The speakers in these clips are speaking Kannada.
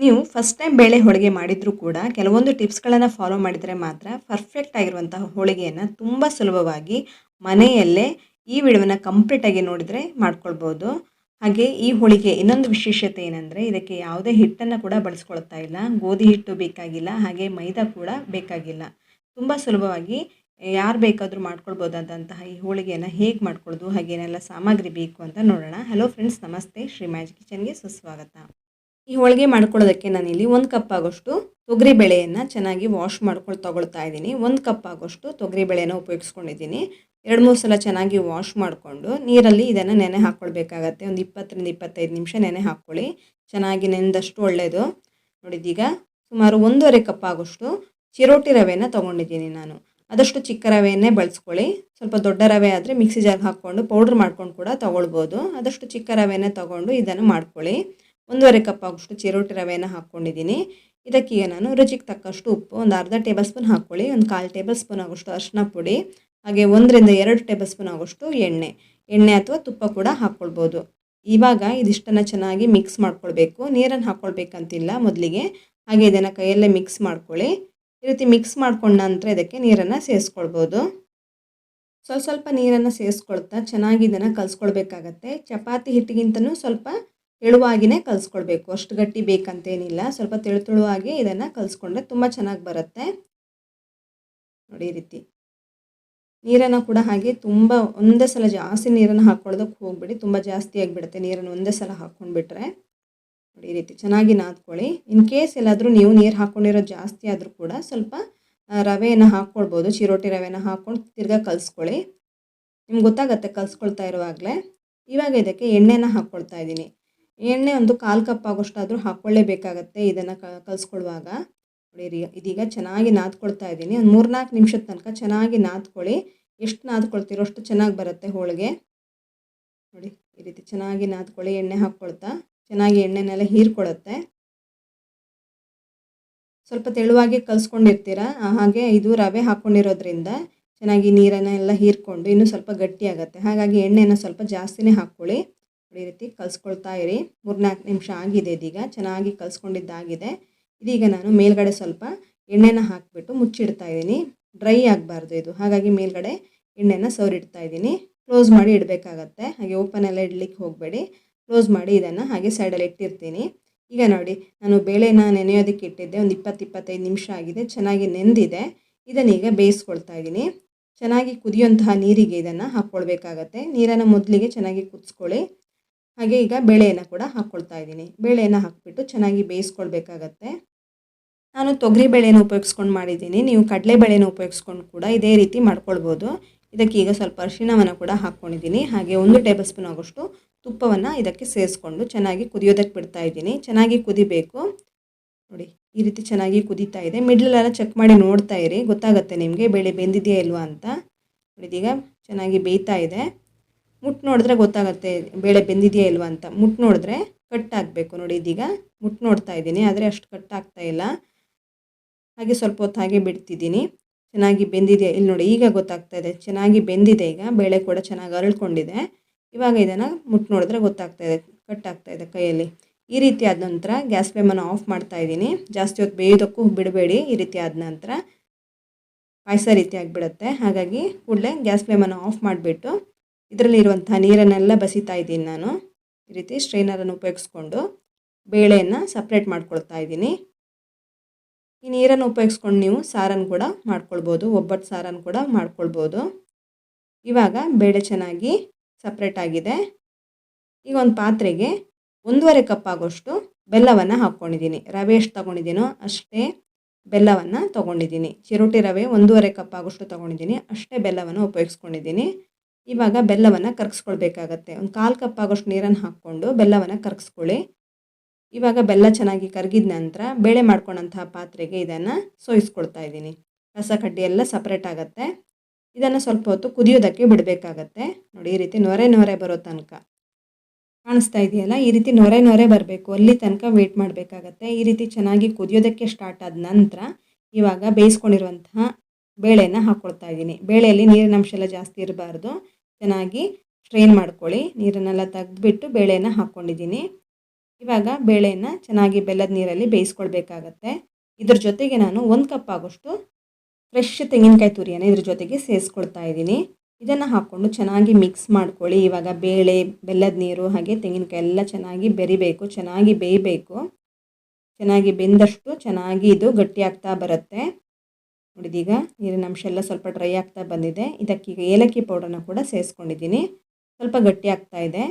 ನೀವು ಫಸ್ಟ್ ಟೈಮ್ ಬೇಳೆ ಹೋಳಿಗೆ ಮಾಡಿದರೂ ಕೂಡ ಕೆಲವೊಂದು ಟಿಪ್ಸ್ಗಳನ್ನು ಫಾಲೋ ಮಾಡಿದರೆ ಮಾತ್ರ ಪರ್ಫೆಕ್ಟ್ ಆಗಿರುವಂತಹ ಹೋಳಿಗೆಯನ್ನು ತುಂಬ ಸುಲಭವಾಗಿ ಮನೆಯಲ್ಲೇ ಈ ವಿಡಿಯೋನ ಕಂಪ್ಲೀಟಾಗಿ ನೋಡಿದರೆ ಮಾಡ್ಕೊಳ್ಬೋದು. ಹಾಗೆ ಈ ಹೋಳಿಗೆ ಇನ್ನೊಂದು ವಿಶೇಷತೆ ಏನಂದರೆ ಇದಕ್ಕೆ ಯಾವುದೇ ಹಿಟ್ಟನ್ನು ಕೂಡ ಬಳಸ್ಕೊಳ್ತಾ ಇಲ್ಲ. ಗೋಧಿ ಹಿಟ್ಟು ಬೇಕಾಗಿಲ್ಲ, ಹಾಗೆ ಮೈದಾ ಕೂಡ ಬೇಕಾಗಿಲ್ಲ. ತುಂಬ ಸುಲಭವಾಗಿ ಯಾರು ಬೇಕಾದರೂ ಮಾಡ್ಕೊಳ್ಬೋದಾದಂತಹ ಈ ಹೋಳಿಗೆಯನ್ನು ಹೇಗೆ ಮಾಡ್ಕೊಳ್ಳೋದು, ಹಾಗೇನೆಲ್ಲ ಸಾಮಗ್ರಿ ಬೇಕು ಅಂತ ನೋಡೋಣ. ಹಲೋ ಫ್ರೆಂಡ್ಸ್, ನಮಸ್ತೆ. ಶ್ರೀ ಮ್ಯಾಜಿಕ್ ಕಿಚನ್ಗೆ ಸುಸ್ವಾಗತ. ಈ ಹೋಳಿಗೆ ಮಾಡ್ಕೊಳ್ಳೋದಕ್ಕೆ ನಾನಿಲ್ಲಿ 1 ಕಪ್ ಆಗೋಷ್ಟು ತೊಗರಿ ಬೇಳೆಯನ್ನು ಚೆನ್ನಾಗಿ ವಾಶ್ ಮಾಡ್ಕೊಂಡು ತೊಗೊಳ್ತಾ ಇದ್ದೀನಿ. 1 ಕಪ್ ಆಗೋಷ್ಟು ತೊಗರಿ ಬೇಳೆನ ಉಪಯೋಗಿಸ್ಕೊಂಡಿದ್ದೀನಿ. 2-3 ಸಲ ಚೆನ್ನಾಗಿ ವಾಶ್ ಮಾಡಿಕೊಂಡು ನೀರಲ್ಲಿ ಇದನ್ನು ನೆನೆ ಹಾಕ್ಕೊಳ್ಬೇಕಾಗತ್ತೆ. ಒಂದು 20-25 ನಿಮಿಷ ನೆನೆ ಹಾಕ್ಕೊಳ್ಳಿ. ಚೆನ್ನಾಗಿ ನೆನೆದಷ್ಟು ಒಳ್ಳೆಯದು. ನೋಡಿದೀಗ ಸುಮಾರು 1.5 ಕಪ್ ಆಗೋಷ್ಟು ಚಿರೋಟಿ ರವೆನ ತೊಗೊಂಡಿದ್ದೀನಿ ನಾನು. ಆದಷ್ಟು ಚಿಕ್ಕ ರವೆಯನ್ನೇ ಬಳಸ್ಕೊಳ್ಳಿ. ಸ್ವಲ್ಪ ದೊಡ್ಡ ರವೆ ಆದರೆ ಮಿಕ್ಸಿ ಜಾರ್ಗೆ ಹಾಕ್ಕೊಂಡು ಪೌಡ್ರ್ ಮಾಡ್ಕೊಂಡು ಕೂಡ ತೊಗೊಳ್ಬೋದು. ಆದಷ್ಟು ಚಿಕ್ಕ ರವೆನೇ ತೊಗೊಂಡು ಇದನ್ನು ಮಾಡ್ಕೊಳ್ಳಿ. 1.5 ಕಪ್ ಆಗೋಷ್ಟು ಚಿರೋಟಿ ರವೆಯನ್ನು ಹಾಕ್ಕೊಂಡಿದ್ದೀನಿ. ಇದಕ್ಕೀಗ ನಾನು ರುಚಿಗೆ ತಕ್ಕಷ್ಟು ಉಪ್ಪು, ಒಂದು ಅರ್ಧ ಟೇಬಲ್ ಸ್ಪೂನ್ ಹಾಕ್ಕೊಳ್ಳಿ. ಒಂದು 1/4 ಟೇಬಲ್ ಸ್ಪೂನ್ ಆಗೋಷ್ಟು ಅರಿಶಿನ ಪುಡಿ, ಹಾಗೆ 1-2 ಟೇಬಲ್ ಸ್ಪೂನ್ ಆಗೋಷ್ಟು ಎಣ್ಣೆ ಅಥವಾ ತುಪ್ಪ ಕೂಡ ಹಾಕ್ಕೊಳ್ಬೋದು. ಇವಾಗ ಇದಿಷ್ಟನ್ನು ಚೆನ್ನಾಗಿ ಮಿಕ್ಸ್ ಮಾಡ್ಕೊಳ್ಬೇಕು. ನೀರನ್ನು ಹಾಕ್ಕೊಳ್ಬೇಕಂತಿಲ್ಲ ಮೊದಲಿಗೆ. ಹಾಗೆ ಇದನ್ನು ಕೈಯಲ್ಲೇ ಮಿಕ್ಸ್ ಮಾಡ್ಕೊಳ್ಳಿ. ಈ ರೀತಿ ಮಿಕ್ಸ್ ಮಾಡ್ಕೊಂಡ ನಂತರ ಇದಕ್ಕೆ ನೀರನ್ನು ಸೇರಿಸ್ಕೊಳ್ಬೋದು. ಸ್ವಲ್ಪ ನೀರನ್ನು ಸೇರಿಸ್ಕೊಳ್ತಾ ಚೆನ್ನಾಗಿ ಇದನ್ನು ಕಲಿಸ್ಕೊಳ್ಬೇಕಾಗತ್ತೆ. ಚಪಾತಿ ಹಿಟ್ಟಿಗಿಂತನೂ ಸ್ವಲ್ಪ ತೆಳುವಾಗಿಯೇ ಕಲಿಸ್ಕೊಳ್ಬೇಕು. ಅಷ್ಟು ಗಟ್ಟಿ ಬೇಕಂತೇನಿಲ್ಲ. ಸ್ವಲ್ಪ ತೆಳುವಾಗಿ ಇದನ್ನು ಕಲಿಸ್ಕೊಂಡ್ರೆ ತುಂಬ ಚೆನ್ನಾಗಿ ಬರುತ್ತೆ. ನೋಡಿ ಈ ರೀತಿ ನೀರನ್ನು ಕೂಡ ಹಾಗೆ ತುಂಬ ಒಂದೇ ಸಲ ಜಾಸ್ತಿ ನೀರನ್ನು ಹಾಕ್ಕೊಳ್ಳೋದಕ್ಕೆ ಹೋಗ್ಬಿಡಿ. ತುಂಬ ಜಾಸ್ತಿ ಆಗಿಬಿಡುತ್ತೆ ನೀರನ್ನು ಒಂದೇ ಸಲ ಹಾಕ್ಕೊಂಡ್ಬಿಟ್ರೆ. ನೋಡಿ ಈ ರೀತಿ ಚೆನ್ನಾಗಿ ನಾದ್ಕೊಳ್ಳಿ. ಇನ್ ಕೇಸ್ ಎಲ್ಲಾದರೂ ನೀವು ನೀರು ಹಾಕ್ಕೊಂಡಿರೋದು ಜಾಸ್ತಿ ಆದರೂ ಕೂಡ ಸ್ವಲ್ಪ ರವೆಯನ್ನು ಹಾಕ್ಕೊಳ್ಬೋದು. ಚಿರೋಟಿ ರವೆನ ಹಾಕ್ಕೊಂಡು ತಿರ್ಗಾ ಕಲಿಸ್ಕೊಳ್ಳಿ. ನಿಮ್ಗೆ ಗೊತ್ತಾಗುತ್ತೆ ಕಲಿಸ್ಕೊಳ್ತಾ ಇರುವಾಗಲೇ. ಇವಾಗ ಇದಕ್ಕೆ ಎಣ್ಣೆನ ಹಾಕ್ಕೊಳ್ತಾ ಇದ್ದೀನಿ. ಎಣ್ಣೆ ಒಂದು 1/4 ಕಪ್ ಆಗೋಷ್ಟಾದರೂ ಹಾಕ್ಕೊಳ್ಳೇಬೇಕಾಗತ್ತೆ ಇದನ್ನು ಕಲಿಸ್ಕೊಳ್ಳುವಾಗ. ನೋಡಿ ಇದೀಗ ಚೆನ್ನಾಗಿ ನಾದ್ಕೊಳ್ತಾ ಇದ್ದೀನಿ. ಒಂದು 3-4 ನಿಮಿಷದ ತನಕ ಚೆನ್ನಾಗಿ ನಾದ್ಕೊಳ್ಳಿ. ಎಷ್ಟು ನಾದ್ಕೊಳ್ತೀರೋ ಅಷ್ಟು ಚೆನ್ನಾಗಿ ಬರುತ್ತೆ ಹೋಳಿಗೆ. ನೋಡಿ ಈ ರೀತಿ ಚೆನ್ನಾಗಿ ನಾದ್ಕೊಳ್ಳಿ. ಎಣ್ಣೆ ಹಾಕ್ಕೊಳ್ತಾ ಚೆನ್ನಾಗಿ ಎಣ್ಣೆನೆಲ್ಲ ಹೀರ್ಕೊಳ್ಳುತ್ತೆ. ಸ್ವಲ್ಪ ತೆಳುವಾಗಿ ಕಲಿಸ್ಕೊಂಡಿರ್ತೀರ, ಹಾಗೆ ಇದು ರವೆ ಹಾಕ್ಕೊಂಡಿರೋದ್ರಿಂದ ಚೆನ್ನಾಗಿ ನೀರನ್ನೆಲ್ಲ ಹೀರ್ಕೊಂಡು ಇನ್ನೂ ಸ್ವಲ್ಪ ಗಟ್ಟಿಯಾಗುತ್ತೆ. ಹಾಗಾಗಿ ಎಣ್ಣೆನ ಸ್ವಲ್ಪ ಜಾಸ್ತಿನೇ ಹಾಕ್ಕೊಳ್ಳಿ. ಈ ರೀತಿ ಕಲಿಸ್ಕೊಳ್ತಾ ಇರಿ. 3-4 ನಿಮಿಷ ಆಗಿದೆ. ಇದೀಗ ಚೆನ್ನಾಗಿ ಕಲಿಸ್ಕೊಂಡಿದ್ದಾಗಿದೆ. ಇದೀಗ ನಾನು ಮೇಲ್ಗಡೆ ಸ್ವಲ್ಪ ಎಣ್ಣೆನ ಹಾಕಿಬಿಟ್ಟು ಮುಚ್ಚಿಡ್ತಾ ಇದ್ದೀನಿ. ಡ್ರೈ ಆಗಬಾರ್ದು ಇದು, ಹಾಗಾಗಿ ಮೇಲ್ಗಡೆ ಎಣ್ಣೆನ ಸವರಿಡ್ತಾ ಇದ್ದೀನಿ. ಕ್ಲೋಸ್ ಮಾಡಿ ಇಡಬೇಕಾಗತ್ತೆ. ಹಾಗೆ ಓಪನ್ ಎಲ್ಲ ಇಡಲಿಕ್ಕೆ ಹೋಗಬೇಡಿ. ಕ್ಲೋಸ್ ಮಾಡಿ ಇದನ್ನು ಹಾಗೆ ಸೈಡಲ್ಲಿ ಇಟ್ಟಿರ್ತೀನಿ. ಈಗ ನೋಡಿ, ನಾನು ಬೇಳೆನ ನೆನೆಯೋದಕ್ಕೆ ಇಟ್ಟಿದ್ದೆ. ಒಂದು 20-25 ನಿಮಿಷ ಆಗಿದೆ. ಚೆನ್ನಾಗಿ ನೆಂದಿದೆ. ಇದನ್ನೀಗ ಬೇಯಿಸ್ಕೊಳ್ತಾ ಇದ್ದೀನಿ. ಚೆನ್ನಾಗಿ ಕುದಿಯುವಂತಹ ನೀರಿಗೆ ಇದನ್ನು ಹಾಕ್ಕೊಳ್ಬೇಕಾಗತ್ತೆ. ನೀರನ್ನು ಮೊದಲಿಗೆ ಚೆನ್ನಾಗಿ ಕುದಿಸ್ಕೊಳ್ಳಿ. ಹಾಗೆ ಈಗ ಬೇಳೆಯನ್ನು ಕೂಡ ಹಾಕ್ಕೊಳ್ತಾ ಇದ್ದೀನಿ. ಬೇಳೆಯನ್ನು ಹಾಕಿಬಿಟ್ಟು ಚೆನ್ನಾಗಿ ಬೇಯಿಸ್ಕೊಳ್ಬೇಕಾಗತ್ತೆ. ನಾನು ತೊಗರಿ ಬೇಳೆನ ಉಪಯೋಗಿಸ್ಕೊಂಡು ಮಾಡಿದ್ದೀನಿ. ನೀವು ಕಡಲೆಬೇಳೆನ ಉಪಯೋಗಿಸ್ಕೊಂಡು ಕೂಡ ಇದೇ ರೀತಿ ಮಾಡ್ಕೊಳ್ಬೋದು. ಇದಕ್ಕೆ ಈಗ ಸ್ವಲ್ಪ ಅರಿಶಿಣವನ್ನು ಕೂಡ ಹಾಕ್ಕೊಂಡಿದ್ದೀನಿ. ಹಾಗೆ 1 ಟೇಬಲ್ ಸ್ಪೂನ್ ಆಗೋಷ್ಟು ತುಪ್ಪವನ್ನು ಇದಕ್ಕೆ ಸೇರಿಸ್ಕೊಂಡು ಚೆನ್ನಾಗಿ ಕುದಿಯೋದಕ್ಕೆ ಬಿಡ್ತಾ ಇದ್ದೀನಿ. ಚೆನ್ನಾಗಿ ಕುದಿಬೇಕು. ನೋಡಿ ಈ ರೀತಿ ಚೆನ್ನಾಗಿ ಕುದೀತಾ ಇದೆ. ಮಿಡ್ಲಲ್ಲೆಲ್ಲ ಚೆಕ್ ಮಾಡಿ ನೋಡ್ತಾ ಇರಿ, ಗೊತ್ತಾಗುತ್ತೆ ನಿಮಗೆ ಬೇಳೆ ಬೆಂದಿದೆಯಾ ಇಲ್ವಾ ಅಂತ. ನೋಡಿ ಇದೀಗ ಚೆನ್ನಾಗಿ ಬೇಯ್ತಾ ಇದೆ. ಮುಟ್ಟು ನೋಡಿದ್ರೆ ಗೊತ್ತಾಗುತ್ತೆ ಬೇಳೆ ಬೆಂದಿದೆಯಾ ಇಲ್ವಾ ಅಂತ. ಮುಟ್ಟು ನೋಡಿದ್ರೆ ಕಟ್ಟಾಗಬೇಕು. ನೋಡಿ ಇದೀಗ ಮುಟ್ಟು ನೋಡ್ತಾ ಇದ್ದೀನಿ, ಆದರೆ ಅಷ್ಟು ಕಟ್ಟಾಗ್ತಾ ಇಲ್ಲ. ಹಾಗೆ ಸ್ವಲ್ಪ ಹೊತ್ತು ಹಾಗೆ ಬಿಡ್ತಿದ್ದೀನಿ. ಚೆನ್ನಾಗಿ ಬೆಂದಿದೆಯಾ ಇಲ್ಲಿ ನೋಡಿ, ಈಗ ಗೊತ್ತಾಗ್ತಾ ಇದೆ ಚೆನ್ನಾಗಿ ಬೆಂದಿದೆ. ಈಗ ಬೇಳೆ ಕೂಡ ಚೆನ್ನಾಗಿ ಅರಳ್ಕೊಂಡಿದೆ. ಇವಾಗ ಇದನ್ನು ಮುಟ್ಟು ನೋಡಿದ್ರೆ ಗೊತ್ತಾಗ್ತಾ ಇದೆ ಕಟ್ಟಾಗ್ತಾ ಇದೆ ಕೈಯಲ್ಲಿ. ಈ ರೀತಿ ಆದ ನಂತರ ಗ್ಯಾಸ್ ಫ್ಲೇಮನ್ನು ಆಫ್ ಮಾಡ್ತಾ ಇದ್ದೀನಿ. ಜಾಸ್ತಿ ಹೊತ್ತು ಬೇಯೋದಕ್ಕೂ ಬಿಡಬೇಡಿ. ಈ ರೀತಿ ಆದ ನಂತರ ಪಾಯಸ ರೀತಿ ಆಗಿಬಿಡುತ್ತೆ. ಹಾಗಾಗಿ ಕೂಡಲೇ ಗ್ಯಾಸ್ ಫ್ಲೇಮನ್ನು ಆಫ್ ಮಾಡಿಬಿಟ್ಟು ಇದರಲ್ಲಿರುವಂಥ ನೀರನ್ನೆಲ್ಲ ಬಸಿತಾ ಇದ್ದೀನಿ ನಾನು. ಈ ರೀತಿ ಸ್ಟ್ರೈನರನ್ನು ಉಪಯೋಗಿಸ್ಕೊಂಡು ಬೇಳೆಯನ್ನು ಸಪ್ರೇಟ್ ಮಾಡ್ಕೊಳ್ತಾ ಇದ್ದೀನಿ. ಈ ನೀರನ್ನು ಉಪಯೋಗಿಸ್ಕೊಂಡು ನೀವು ಸಾರನ್ನು ಕೂಡ ಮಾಡ್ಕೊಳ್ಬೋದು, ಒಬ್ಬಟ್ಟು ಸಾರನ್ನು ಕೂಡ ಮಾಡ್ಕೊಳ್ಬೋದು. ಇವಾಗ ಬೇಳೆ ಚೆನ್ನಾಗಿ ಸಪ್ರೇಟ್ ಆಗಿದೆ. ಈಗ ಒಂದು ಪಾತ್ರೆಗೆ 1.5 ಕಪ್ ಆಗೋಷ್ಟು ಬೆಲ್ಲವನ್ನು ಹಾಕ್ಕೊಂಡಿದ್ದೀನಿ. ರವೆ ಎಷ್ಟು ತೊಗೊಂಡಿದ್ದೀನೋ ಅಷ್ಟೇ ಬೆಲ್ಲವನ್ನು ತೊಗೊಂಡಿದ್ದೀನಿ. ಚಿರೋಟಿ ರವೆ 1.5 ಕಪ್ ಆಗೋಷ್ಟು ತೊಗೊಂಡಿದ್ದೀನಿ. ಅಷ್ಟೇ ಬೆಲ್ಲವನ್ನು ಉಪಯೋಗಿಸ್ಕೊಂಡಿದ್ದೀನಿ. ಇವಾಗ ಬೆಲ್ಲವನ್ನು ಕರಗಿಸ್ಕೊಳ್ಬೇಕಾಗತ್ತೆ. ಒಂದು 1/4 ಕಪ್ ಆಗೋಷ್ಟು ನೀರನ್ನು ಹಾಕ್ಕೊಂಡು ಬೆಲ್ಲವನ್ನು ಕರಗಿಸ್ಕೊಳ್ಳಿ. ಇವಾಗ ಬೆಲ್ಲ ಚೆನ್ನಾಗಿ ಕರಗಿದ ನಂತರ ಬೇಳೆ ಮಾಡ್ಕೊಂಡಂತಹ ಪಾತ್ರೆಗೆ ಇದನ್ನು ಸೋಯಿಸ್ಕೊಳ್ತಾ ಇದ್ದೀನಿ. ಕಸ ಕಡ್ಡಿ ಎಲ್ಲ ಸಪ್ರೇಟ್ ಆಗುತ್ತೆ. ಇದನ್ನು ಸ್ವಲ್ಪ ಹೊತ್ತು ಕುದಿಯೋದಕ್ಕೆ ಬಿಡಬೇಕಾಗತ್ತೆ. ನೋಡಿ ಈ ರೀತಿ ನೊರೆ ಬರೋ ತನಕ ಕಾಣಿಸ್ತಾ ಇದೆಯಲ್ಲ, ಈ ರೀತಿ ನೊರೆ ಬರಬೇಕು, ಅಲ್ಲಿ ತನಕ ವೆಯ್ಟ್ ಮಾಡಬೇಕಾಗತ್ತೆ. ಈ ರೀತಿ ಚೆನ್ನಾಗಿ ಕುದಿಯೋದಕ್ಕೆ ಸ್ಟಾರ್ಟ್ ಆದ ನಂತರ ಇವಾಗ ಬೇಯಿಸ್ಕೊಂಡಿರುವಂತಹ ಬೇಳೆನ ಹಾಕ್ಕೊಳ್ತಾ ಇದ್ದೀನಿ. ಬೇಳೆಯಲ್ಲಿ ನೀರಿನ ಅಂಶ ಎಲ್ಲ ಜಾಸ್ತಿ ಇರಬಾರ್ದು. ಚೆನ್ನಾಗಿ ಸ್ಟ್ರೈನ್ ಮಾಡ್ಕೊಳ್ಳಿ. ನೀರನ್ನೆಲ್ಲ ತೆಗೆದುಬಿಟ್ಟು ಬೇಳೆನ ಹಾಕ್ಕೊಂಡಿದ್ದೀನಿ. ಇವಾಗ ಬೇಳೆಯನ್ನು ಚೆನ್ನಾಗಿ ಬೆಲ್ಲದ ನೀರಲ್ಲಿ ಬೇಯಿಸ್ಕೊಳ್ಬೇಕಾಗತ್ತೆ. ಇದ್ರ ಜೊತೆಗೆ ನಾನು 1 ಕಪ್ ಆಗೋಷ್ಟು ಫ್ರೆಶ್ ತೆಂಗಿನಕಾಯಿ ತುರಿಯನ್ನು ಇದ್ರ ಜೊತೆಗೆ ಸೇರಿಸ್ಕೊಳ್ತಾ ಇದ್ದೀನಿ. ಇದನ್ನು ಹಾಕ್ಕೊಂಡು ಚೆನ್ನಾಗಿ ಮಿಕ್ಸ್ ಮಾಡ್ಕೊಳ್ಳಿ. ಇವಾಗ ಬೇಳೆ, ಬೆಲ್ಲದ ನೀರು ಹಾಗೆ ತೆಂಗಿನಕಾಯಿ ಎಲ್ಲ ಚೆನ್ನಾಗಿ ಬೆರಿಬೇಕು, ಚೆನ್ನಾಗಿ ಬೇಯಬೇಕು. ಚೆನ್ನಾಗಿ ಬೆಂದಷ್ಟು ಚೆನ್ನಾಗಿ ಇದು ಗಟ್ಟಿ ಆಗ್ತಾ ಬರುತ್ತೆ. ನೋಡಿದೀಗ ನೀರಿನ ಅಂಶ ಎಲ್ಲ ಸ್ವಲ್ಪ ಡ್ರೈ ಆಗ್ತಾ ಬಂದಿದೆ. ಇದಕ್ಕೀಗ ಏಲಕ್ಕಿ ಪೌಡರ್ನ ಕೂಡ ಸೇರಿಸ್ಕೊಂಡಿದ್ದೀನಿ. ಸ್ವಲ್ಪ ಗಟ್ಟಿ ಆಗ್ತಾ ಇದೆ.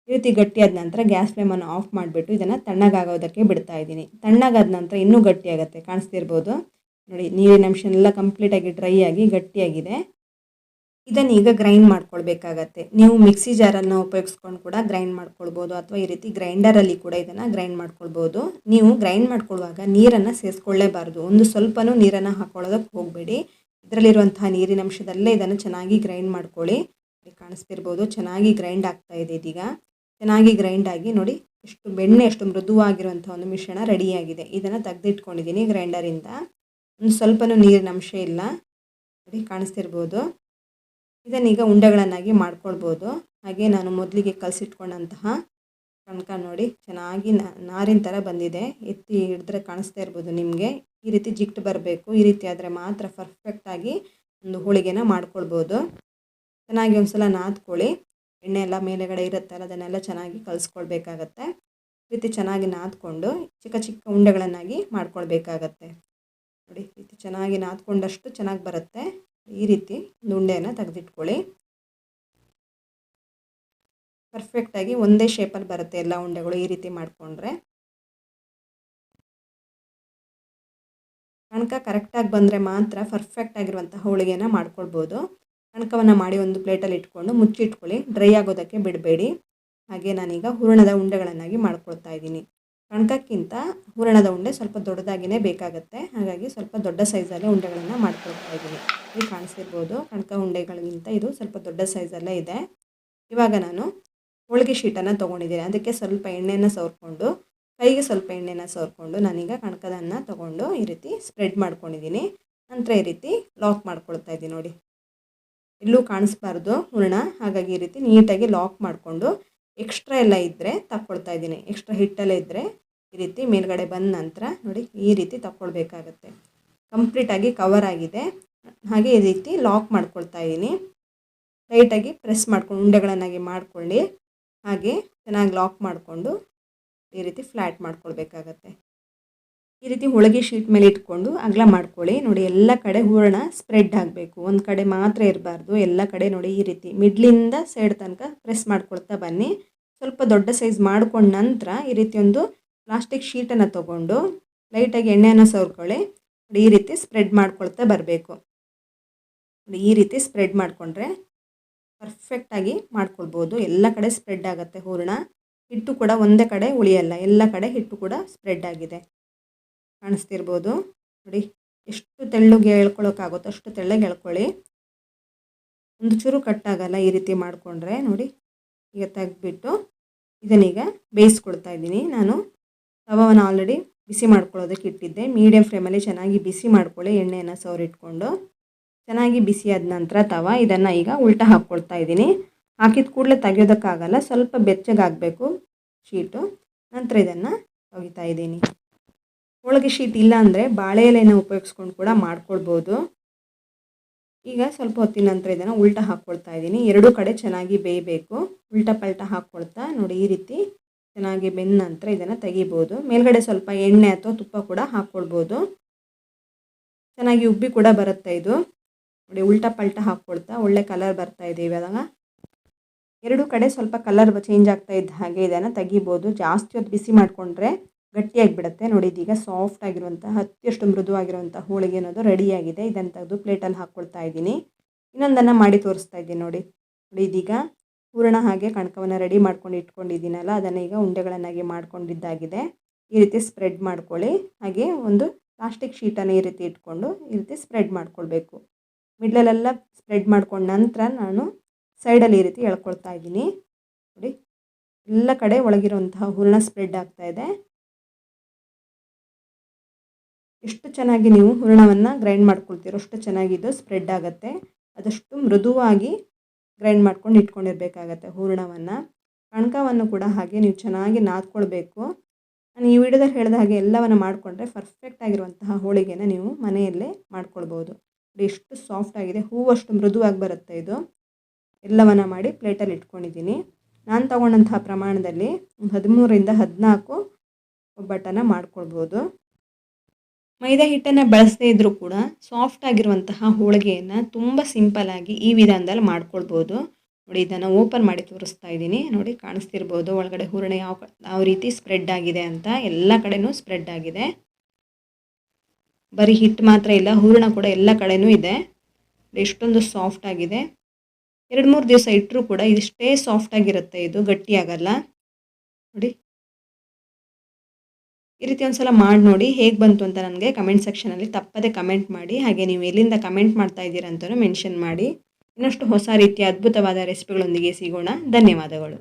ಈ ರೀತಿ ಗಟ್ಟಿಯಾದ ನಂತರ ಗ್ಯಾಸ್ ಫ್ಲೇಮನ್ನು ಆಫ್ ಮಾಡಿಬಿಟ್ಟು ಇದನ್ನು ತಣ್ಣಗಾಗೋದಕ್ಕೆ ಬಿಡ್ತಾ ಇದ್ದೀನಿ. ತಣ್ಣಗಾದ ನಂತರ ಇನ್ನೂ ಗಟ್ಟಿಯಾಗುತ್ತೆ, ಕಾಣಿಸ್ತಿರ್ಬೋದು ನೋಡಿ. ನೀರಿನ ಅಂಶ ಎಲ್ಲ ಕಂಪ್ಲೀಟಾಗಿ ಡ್ರೈ ಆಗಿ ಗಟ್ಟಿಯಾಗಿದೆ. ಇದನ್ನು ಈಗ ಗ್ರೈಂಡ್ ಮಾಡ್ಕೊಳ್ಬೇಕಾಗತ್ತೆ. ನೀವು ಮಿಕ್ಸಿ ಜಾರನ್ನು ಉಪಯೋಗಿಸ್ಕೊಂಡು ಕೂಡ ಗ್ರೈಂಡ್ ಮಾಡ್ಕೊಳ್ಬೋದು, ಅಥವಾ ಈ ರೀತಿ ಗ್ರೈಂಡರಲ್ಲಿ ಕೂಡ ಇದನ್ನು ಗ್ರೈಂಡ್ ಮಾಡ್ಕೊಳ್ಬೋದು. ನೀವು ಗ್ರೈಂಡ್ ಮಾಡ್ಕೊಳ್ಳುವಾಗ ನೀರನ್ನು ಸೇರಿಸ್ಕೊಳ್ಳೇಬಾರ್ದು. ಒಂದು ಸ್ವಲ್ಪನೂ ನೀರನ್ನು ಹಾಕ್ಕೊಳ್ಳೋದಕ್ಕೆ ಹೋಗಬೇಡಿ. ಇದರಲ್ಲಿರುವಂತಹ ನೀರಿನ ಅಂಶದಲ್ಲೇ ಇದನ್ನು ಚೆನ್ನಾಗಿ ಗ್ರೈಂಡ್ ಮಾಡ್ಕೊಳ್ಳಿ. ಕಾಣಿಸ್ತಿರ್ಬೋದು ಚೆನ್ನಾಗಿ ಗ್ರೈಂಡ್ ಆಗ್ತಾ ಇದೆ. ಇದೀಗ ಚೆನ್ನಾಗಿ ಗ್ರೈಂಡ್ ಆಗಿ ನೋಡಿ, ಎಷ್ಟು ಬೆಣ್ಣೆ ಎಷ್ಟು ಮೃದುವಾಗಿರುವಂಥ ಒಂದು ಮಿಶ್ರಣ ರೆಡಿಯಾಗಿದೆ. ಇದನ್ನು ತೆಗೆದಿಟ್ಕೊಂಡಿದ್ದೀನಿ ಗ್ರೈಂಡರಿಂದ. ಒಂದು ಸ್ವಲ್ಪನೂ ನೀರಿನ ಅಂಶ ಇಲ್ಲ ನೋಡಿ, ಕಾಣಿಸ್ತಿರ್ಬೋದು. ಇದನ್ನೀಗ ಉಂಡೆಗಳನ್ನಾಗಿ ಮಾಡ್ಕೊಳ್ಬೋದು. ಹಾಗೆ ನಾನು ಮೊದಲಿಗೆ ಕಲಸಿಟ್ಕೊಂಡಂತಹ ಕಣಕ ನೋಡಿ ಚೆನ್ನಾಗಿ ನಾರಿನ ಥರ ಬಂದಿದೆ. ಎತ್ತಿ ಹಿಡಿದ್ರೆ ಕಾಣಿಸ್ತಾ ಇರ್ಬೋದು ನಿಮಗೆ. ಈ ರೀತಿ ಜಿಟ್ಟು ಬರಬೇಕು. ಈ ರೀತಿ ಆದರೆ ಮಾತ್ರ ಪರ್ಫೆಕ್ಟಾಗಿ ಒಂದು ಹೋಳಿಗೆನ ಮಾಡ್ಕೊಳ್ಬೋದು. ಚೆನ್ನಾಗಿ ಒಂದು ಸಲ ನಾದ್ಕೊಳ್ಳಿ. ಎಣ್ಣೆ ಎಲ್ಲ ಮೇಲೆಗಡೆ ಇರುತ್ತಲ್ಲ, ಅದನ್ನೆಲ್ಲ ಚೆನ್ನಾಗಿ ಕಲಿಸ್ಕೊಳ್ಬೇಕಾಗತ್ತೆ. ಈ ರೀತಿ ಚೆನ್ನಾಗಿ ನಾದ್ಕೊಂಡು ಚಿಕ್ಕ ಚಿಕ್ಕ ಉಂಡೆಗಳನ್ನಾಗಿ ಮಾಡ್ಕೊಳ್ಬೇಕಾಗತ್ತೆ. ನೋಡಿ, ಈ ರೀತಿ ಚೆನ್ನಾಗಿ ನಾದ್ಕೊಂಡಷ್ಟು ಚೆನ್ನಾಗಿ ಬರುತ್ತೆ. ಈ ರೀತಿ ಒಂದು ಉಂಡೆಯನ್ನು ತೆಗೆದಿಟ್ಕೊಳ್ಳಿ. ಪರ್ಫೆಕ್ಟಾಗಿ ಒಂದೇ ಶೇಪಲ್ಲಿ ಬರುತ್ತೆ ಎಲ್ಲ ಉಂಡೆಗಳು ಈ ರೀತಿ ಮಾಡಿಕೊಂಡ್ರೆ. ಕಣಕ ಕರೆಕ್ಟಾಗಿ ಬಂದರೆ ಮಾತ್ರ ಪರ್ಫೆಕ್ಟಾಗಿರುವಂಥ ಹೋಳಿಗೆನ ಮಾಡ್ಕೊಳ್ಬೋದು. ಕಣಕವನ್ನು ಮಾಡಿ ಒಂದು ಪ್ಲೇಟಲ್ಲಿ ಇಟ್ಕೊಂಡು ಮುಚ್ಚಿಟ್ಕೊಳ್ಳಿ. ಡ್ರೈ ಆಗೋದಕ್ಕೆ ಬಿಡಬೇಡಿ. ಹಾಗೆ ನಾನೀಗ ಹೂರಣದ ಉಂಡೆಗಳನ್ನಾಗಿ ಮಾಡ್ಕೊಳ್ತಾ ಇದ್ದೀನಿ. ಕಣಕಕ್ಕಿಂತ ಹೂರಣದ ಉಂಡೆ ಸ್ವಲ್ಪ ದೊಡ್ಡದಾಗಿಯೇ ಬೇಕಾಗುತ್ತೆ. ಹಾಗಾಗಿ ಸ್ವಲ್ಪ ದೊಡ್ಡ ಸೈಜಲ್ಲೇ ಉಂಡೆಗಳನ್ನು ಮಾಡ್ಕೊಳ್ತಾ ಇದ್ದೀನಿ. ಇಲ್ಲಿ ಕಾಣಿಸ್ತಿರ್ಬೋದು, ಕಣಕ ಉಂಡೆಗಳಿಗಿಂತ ಇದು ಸ್ವಲ್ಪ ದೊಡ್ಡ ಸೈಜಲ್ಲೇ ಇದೆ. ಇವಾಗ ನಾನು ಹೋಳಿಗೆ ಶೀಟನ್ನು ತೊಗೊಂಡಿದ್ದೀನಿ. ಅದಕ್ಕೆ ಸ್ವಲ್ಪ ಎಣ್ಣೆಯನ್ನು ಸವರ್ಕೊಂಡು, ಕೈಗೆ ಸ್ವಲ್ಪ ಎಣ್ಣೆನ ಸವರ್ಕೊಂಡು ನಾನೀಗ ಕಣಕದನ್ನು ತೊಗೊಂಡು ಈ ರೀತಿ ಸ್ಪ್ರೆಡ್ ಮಾಡ್ಕೊಂಡಿದ್ದೀನಿ. ನಂತರ ಈ ರೀತಿ ಲಾಕ್ ಮಾಡ್ಕೊಳ್ತಾ ಇದ್ದೀನಿ. ನೋಡಿ, ಎಲ್ಲೂ ಕಾಣಿಸ್ಬಾರ್ದು ಹೂರಣ. ಹಾಗಾಗಿ ಈ ರೀತಿ ನೀಟಾಗಿ ಲಾಕ್ ಮಾಡಿಕೊಂಡು ಎಕ್ಸ್ಟ್ರಾ ಎಲ್ಲ ಇದ್ದರೆ ತಕ್ಕೊಳ್ತಾ ಇದ್ದೀನಿ. ಎಕ್ಸ್ಟ್ರಾ ಹಿಟ್ಟೆಲ್ಲ ಇದ್ದರೆ ಈ ರೀತಿ ಮೇಲ್ಗಡೆ ಬಂದ ನಂತರ ನೋಡಿ ಈ ರೀತಿ ತಕ್ಕೊಳ್ಬೇಕಾಗತ್ತೆ. ಕಂಪ್ಲೀಟಾಗಿ ಕವರ್ ಆಗಿದೆ. ಹಾಗೆ ಈ ರೀತಿ ಲಾಕ್ ಮಾಡ್ಕೊಳ್ತಾ ಇದ್ದೀನಿ. ಲೈಟಾಗಿ ಪ್ರೆಸ್ ಮಾಡ್ಕೊಂಡು ಉಂಡೆಗಳನ್ನಾಗಿ ಮಾಡ್ಕೊಳ್ಳಿ. ಹಾಗೆ ಚೆನ್ನಾಗಿ ಲಾಕ್ ಮಾಡಿಕೊಂಡು ಈ ರೀತಿ ಫ್ಲ್ಯಾಟ್ ಮಾಡ್ಕೊಳ್ಬೇಕಾಗತ್ತೆ. ಈ ರೀತಿ ಹೋಳಿಗೆ ಶೀಟ್ ಮೇಲೆ ಇಟ್ಕೊಂಡು ಅಗಲ ಮಾಡ್ಕೊಳ್ಳಿ. ನೋಡಿ, ಎಲ್ಲ ಕಡೆ ಹೂರಣ ಸ್ಪ್ರೆಡ್ ಆಗಬೇಕು. ಒಂದು ಕಡೆ ಮಾತ್ರ ಇರಬಾರ್ದು, ಎಲ್ಲ ಕಡೆ ನೋಡಿ ಈ ರೀತಿ ಮಿಡ್ಲಿಂದ ಸೈಡ್ ತನಕ ಪ್ರೆಸ್ ಮಾಡ್ಕೊಳ್ತಾ ಬನ್ನಿ. ಸ್ವಲ್ಪ ದೊಡ್ಡ ಸೈಜ್ ಮಾಡ್ಕೊಂಡ ನಂತರ ಈ ರೀತಿ ಒಂದು ಪ್ಲಾಸ್ಟಿಕ್ ಶೀಟನ್ನು ತೊಗೊಂಡು ಲೈಟಾಗಿ ಎಣ್ಣೆಯನ್ನು ಸವರ್ಕೊಳ್ಳಿ. ನೋಡಿ, ಈ ರೀತಿ ಸ್ಪ್ರೆಡ್ ಮಾಡ್ಕೊಳ್ತಾ ಬರಬೇಕು. ನೋಡಿ, ಈ ರೀತಿ ಸ್ಪ್ರೆಡ್ ಮಾಡಿಕೊಂಡ್ರೆ ಪರ್ಫೆಕ್ಟಾಗಿ ಮಾಡ್ಕೊಳ್ಬೋದು. ಎಲ್ಲ ಕಡೆ ಸ್ಪ್ರೆಡ್ ಆಗುತ್ತೆ ಹೂರಣ. ಹಿಟ್ಟು ಕೂಡ ಒಂದೇ ಕಡೆ ಉಳಿಯಲ್ಲ, ಎಲ್ಲ ಕಡೆ ಹಿಟ್ಟು ಕೂಡ ಸ್ಪ್ರೆಡ್ ಆಗಿದೆ. ಕಾಣಿಸ್ತಿರ್ಬೋದು ನೋಡಿ, ಎಷ್ಟು ತೆಳ್ಳಗೆ ಎಳ್ಕೊಳ್ಳೋಕ್ಕಾಗುತ್ತೋ ಅಷ್ಟು ತೆಳ್ಳಗೆ ಎಳ್ಕೊಳ್ಳಿ. ಒಂದು ಚೂರು ಕಟ್ಟಾಗಲ್ಲ ಈ ರೀತಿ ಮಾಡಿಕೊಂಡ್ರೆ. ನೋಡಿ, ಈಗ ತೆಗೆದ್ಬಿಟ್ಟು ಇದನ್ನೀಗ ಬೇಯಿಸ್ಕೊಳ್ತಾ ಇದ್ದೀನಿ. ನಾನು ತವವನ್ನು ಆಲ್ರೆಡಿ ಬಿಸಿ ಮಾಡ್ಕೊಳ್ಳೋದಕ್ಕೆ ಇಟ್ಟಿದ್ದೆ. ಮೀಡಿಯಮ್ ಫ್ಲೇಮಲ್ಲಿ ಚೆನ್ನಾಗಿ ಬಿಸಿ ಮಾಡ್ಕೊಳ್ಳಿ. ಎಣ್ಣೆಯನ್ನು ಸವರಿಟ್ಕೊಂಡು ಚೆನ್ನಾಗಿ ಬಿಸಿಯಾದ ನಂತರ ಇದನ್ನು ಈಗ ಉಲ್ಟಾ ಹಾಕ್ಕೊಳ್ತಾ ಇದ್ದೀನಿ. ಹಾಕಿದ ಕೂಡಲೇ ತೆಗೆಯೋದಕ್ಕಾಗಲ್ಲ, ಸ್ವಲ್ಪ ಬೆಚ್ಚಗಾಗಬೇಕು ಶೀಟು. ನಂತರ ಇದನ್ನು ತೆಗಿತಾ ಇದ್ದೀನಿ. ಹೋಳಿಗೆ ಶೀಟ್ ಇಲ್ಲ ಅಂದರೆ ಬಾಳೆ ಎಲೆನ ಉಪಯೋಗಿಸ್ಕೊಂಡು ಕೂಡ ಮಾಡ್ಕೊಳ್ಬೋದು. ಈಗ ಸ್ವಲ್ಪ ಹೊತ್ತಿನ ನಂತರ ಇದನ್ನು ಉಲ್ಟಾ ಹಾಕ್ಕೊಳ್ತಾ ಇದ್ದೀನಿ. ಎರಡೂ ಕಡೆ ಚೆನ್ನಾಗಿ ಬೇಯಬೇಕು. ಉಲ್ಟಾ ಪಲ್ಟಾ ಹಾಕ್ಕೊಳ್ತಾ ನೋಡಿ, ಈ ರೀತಿ ಚೆನ್ನಾಗಿ ಬೆಂದ ನಂತರ ಇದನ್ನು ತೆಗಿಬೋದು. ಮೇಲ್ಗಡೆ ಸ್ವಲ್ಪ ಎಣ್ಣೆ ಅಥವಾ ತುಪ್ಪ ಕೂಡ ಹಾಕ್ಕೊಳ್ಬೋದು. ಚೆನ್ನಾಗಿ ಉಬ್ಬಿ ಕೂಡ ಬರುತ್ತೆ ಇದು. ನೋಡಿ, ಉಲ್ಟಾ ಪಲ್ಟಾ ಹಾಕ್ಕೊಳ್ತಾ ಒಳ್ಳೆ ಕಲರ್ ಬರ್ತಾ ಇದೆ. ಇವಾಗ ಎರಡೂ ಕಡೆ ಸ್ವಲ್ಪ ಕಲರ್ ಚೇಂಜ್ ಆಗ್ತಾ ಇದ್ದ ಹಾಗೆ ಇದನ್ನು ತೆಗಿಬೋದು. ಜಾಸ್ತಿ ಹೊತ್ತು ಬಿಸಿ ಮಾಡಿಕೊಂಡ್ರೆ ಗಟ್ಟಿಯಾಗಿ ಬಿಡುತ್ತೆ. ನೋಡಿ, ಇದೀಗ ಸಾಫ್ಟ್ ಆಗಿರುವಂಥ ಹತ್ತಿಯಷ್ಟು ಮೃದುವಾಗಿರುವಂಥ ಹೋಳಿಗೆ ಅನ್ನೋದು ರೆಡಿಯಾಗಿದೆ. ಇದನ್ನು ತೆಗೆದು ಪ್ಲೇಟಲ್ಲಿ ಹಾಕ್ಕೊಳ್ತಾ ಇದ್ದೀನಿ. ಇನ್ನೊಂದನ್ನು ಮಾಡಿ ತೋರಿಸ್ತಾ ಇದ್ದೀನಿ. ನೋಡಿ, ಇದೀಗ ಹೂರಣ ಹಾಗೆ ಕಣಕವನ್ನು ರೆಡಿ ಮಾಡ್ಕೊಂಡು ಇಟ್ಕೊಂಡಿದ್ದೀನಲ್ಲ, ಅದನ್ನು ಈಗ ಉಂಡೆಗಳನ್ನಾಗಿ ಮಾಡ್ಕೊಂಡಿದ್ದಾಗಿದೆ. ಈ ರೀತಿ ಸ್ಪ್ರೆಡ್ ಮಾಡ್ಕೊಳ್ಳಿ. ಹಾಗೆ ಒಂದು ಪ್ಲಾಸ್ಟಿಕ್ ಶೀಟನ್ನು ಈ ರೀತಿ ಇಟ್ಕೊಂಡು ಈ ರೀತಿ ಸ್ಪ್ರೆಡ್ ಮಾಡ್ಕೊಳ್ಬೇಕು. ಮಿಡ್ಲಲ್ಲೆಲ್ಲ ಸ್ಪ್ರೆಡ್ ಮಾಡ್ಕೊಂಡ ನಂತರ ನಾನು ಸೈಡಲ್ಲಿ ಈ ರೀತಿ ಎಳ್ಕೊಳ್ತಾ ಇದ್ದೀನಿ. ನೋಡಿ, ಎಲ್ಲ ಕಡೆ ಒಳಗಿರುವಂತಹ ಹೂರಣ ಸ್ಪ್ರೆಡ್ ಆಗ್ತಾ ಇದೆ. ಎಷ್ಟು ಚೆನ್ನಾಗಿ ನೀವು ಹೂರಣವನ್ನು ಗ್ರೈಂಡ್ ಮಾಡ್ಕೊಳ್ತೀರೋ ಅಷ್ಟು ಚೆನ್ನಾಗಿದ್ದು ಸ್ಪ್ರೆಡ್ ಆಗುತ್ತೆ. ಆದಷ್ಟು ಮೃದುವಾಗಿ ಗ್ರೈಂಡ್ ಮಾಡ್ಕೊಂಡು ಇಟ್ಕೊಂಡಿರಬೇಕಾಗತ್ತೆ ಹೂರಣವನ್ನು. ಕಣ್ಕವನ್ನು ಕೂಡ ಹಾಗೆ ನೀವು ಚೆನ್ನಾಗಿ ನಾದ್ಕೊಳ್ಬೇಕು. ನಾನು ಈ ವಿಡಿಯೋದಲ್ಲಿ ಹೇಳಿದ ಹಾಗೆ ಎಲ್ಲವನ್ನು ಮಾಡಿಕೊಂಡ್ರೆ ಪರ್ಫೆಕ್ಟ್ ಆಗಿರುವಂತಹ ಹೋಳಿಗೆನ ನೀವು ಮನೆಯಲ್ಲೇ ಮಾಡ್ಕೊಳ್ಬೋದು. ನೋಡಿ ಎಷ್ಟು ಸಾಫ್ಟ್ ಆಗಿದೆ, ಹೂವಷ್ಟು ಮೃದುವಾಗಿ ಬರುತ್ತೆ ಇದು. ಎಲ್ಲವನ್ನು ಮಾಡಿ ಪ್ಲೇಟಲ್ಲಿ ಇಟ್ಕೊಂಡಿದ್ದೀನಿ. ನಾನು ತಗೊಂಡಂತಹ ಪ್ರಮಾಣದಲ್ಲಿ 13ರಿಂದ 14 ಒಬ್ಬಟ್ಟನ್ನು ಮಾಡ್ಕೊಳ್ಬೋದು. ಮೈದಾ ಹಿಟ್ಟನ್ನು ಬಳಸದೇ ಇದ್ದರೂ ಕೂಡ ಸಾಫ್ಟ್ ಆಗಿರುವಂತಹ ಹೋಳಿಗೆಯನ್ನು ತುಂಬ ಸಿಂಪಲ್ಲಾಗಿ ಈ ವಿಧಾನದಲ್ಲಿ ಮಾಡ್ಕೊಳ್ಬೋದು. ನೋಡಿ, ಇದನ್ನು ಓಪನ್ ಮಾಡಿ ತೋರಿಸ್ತಾ ಇದ್ದೀನಿ. ನೋಡಿ, ಕಾಣಿಸ್ತಿರ್ಬೋದು ಒಳಗಡೆ ಹೂರಣ ಯಾವ ರೀತಿ ಸ್ಪ್ರೆಡ್ ಆಗಿದೆ ಅಂತ. ಎಲ್ಲ ಕಡೆನೂ ಸ್ಪ್ರೆಡ್ ಆಗಿದೆ. ಬರೀ ಹಿಟ್ಟು ಮಾತ್ರ ಇಲ್ಲ, ಹೂರಣ ಕೂಡ ಎಲ್ಲ ಕಡೆನೂ ಇದೆ. ಎಷ್ಟೊಂದು ಸಾಫ್ಟ್ ಆಗಿದೆ. 2-3 ದಿವಸ ಇಟ್ಟರೂ ಕೂಡ ಇಷ್ಟೇ ಸಾಫ್ಟ್ ಆಗಿರುತ್ತೆ, ಇದು ಗಟ್ಟಿಯಾಗಲ್ಲ. ನೋಡಿ, ಈ ರೀತಿ ಒಂದ್ಸಲ ಮಾಡಿ ನೋಡಿ, ಹೇಗೆ ಬಂತು ಅಂತ ನನಗೆ ಕಮೆಂಟ್ ಸೆಕ್ಷನಲ್ಲಿ ತಪ್ಪದೆ ಕಮೆಂಟ್ ಮಾಡಿ. ಹಾಗೆ ನೀವು ಎಲ್ಲಿಂದ ಕಮೆಂಟ್ ಮಾಡ್ತಾ ಇದ್ದೀರಾ ಅಂತಲೂ ಮೆನ್ಷನ್ ಮಾಡಿ. ಇನ್ನಷ್ಟು ಹೊಸ ರೀತಿಯ ಅದ್ಭುತವಾದ ರೆಸಿಪಿಗಳೊಂದಿಗೆ ಸಿಗೋಣ. ಧನ್ಯವಾದಗಳು.